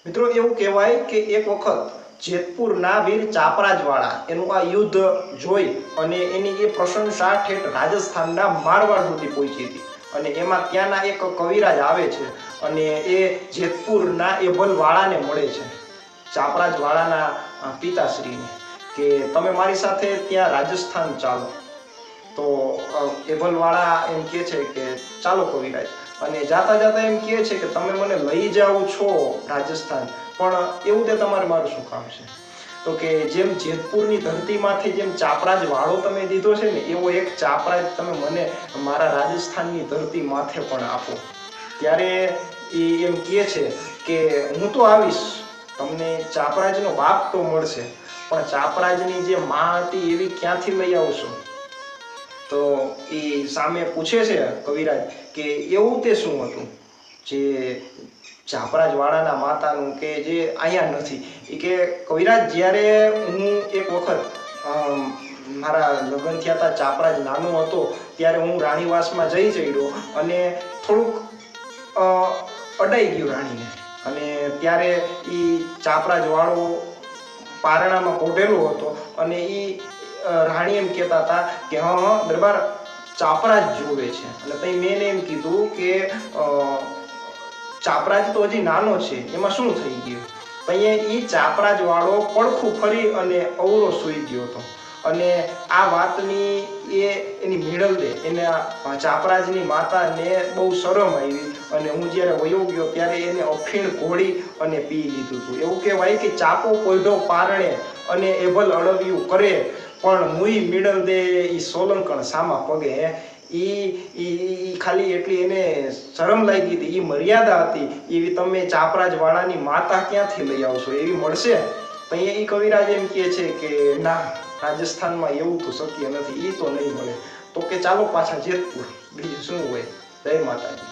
મિત્રો એવું કહેવાય કે એક વખત જેતપુરના વીર ચાપરાજવાળા એનું આ યુદ્ધ જોઈ અને એની એ પ્રશંસા ઠેઠ રાજસ્થાનના મારવાડ સુધી પહોંચી હતી અને એમાં ત્યાંના એક કવિરાજ આવે છે અને એ જેતપુરના એભલવાળાને મળે છે, ચાપરાજવાળાના પિતાશ્રીને, કે તમે મારી સાથે ત્યાં રાજસ્થાન ચાલો. તો એભલવાળા એમ કહે છે કે ચાલો કવિરાજ, અને જાતા જાતા એમ કહે છે કે તમે મને લઈ જાઓ છો રાજસ્થાન, પણ એવું તે તમારે મારું શું કામ છે? તો કે જેમ જેતપુરની ધરતીમાંથી જેમ ચાપરાજ વાળો તમે દીધો છે ને, એવો એક ચાપરાજ તમે મને મારા રાજસ્થાનની ધરતી માથે પણ આપો. ત્યારે એ એમ કહે છે કે હું તો આવીશ, તમને ચાપરાજનો બાપ તો મળશે, પણ ચાપરાજની જે માં હતી એવી ક્યાંથી લઈ આવશો? તો એ સામે પૂછે છે કવિરાજ કે એવું તે શું હતું જે ચાપરાજવાળાના માતાનું કે જે અહીંયા નથી? એ કે કવિરાજ, જ્યારે હું એક વખત મારા લગ્ન થયા હતા, ચાપરાજ નાનો હતો, ત્યારે હું રાણીવાસમાં જઈ ચડ્યો અને થોડુંક અડાઈ ગયું રાણીને, અને ત્યારે એ ચાપરાજવાળો પારણામાં કોઢેલો હતો અને એ રાણી એમ કહેતા હતા કે હા દરબાર ચાપરાજ જોવે છે. અને પછી મેં એમ કીધું કે ચાપરાજ તો હજી નાનો છે, એમાં શું થઈ ગયું? પછી એ ચાપરાજ વાળો પડખું ફરી અને અવરો સૂઈ ગયો હતો. અને આ વાતની એની મેળવદે એને ચાપરાજની માતાને બહુ શરમ આવી અને હું જ્યારે વયો ગયો ત્યારે એને અફીણ ઘોળી અને પી લીધું હતું. એવું કહેવાય કે ચાપો કોયઢો પારણે અને એભલ અળવિયું કરે, પણ મુઈ મિડલ દે ઈ સોલંકણ સામા પગે. ઈ ખાલી એટલી એને શરમ લાગી હતી, એ મર્યાદા હતી, એવી તમે ચાપરાજ વાળાની માતા ક્યાંથી લઈ આવશો? એવી મળશે? તો એ કવિરાજ એમ કહે છે કે ના, રાજસ્થાનમાં એવું તો શક્ય નથી, એ તો નહીં મળે. તો કે ચાલો પાછા જેતપુર, બીજું શું હોય. જય માતાજી.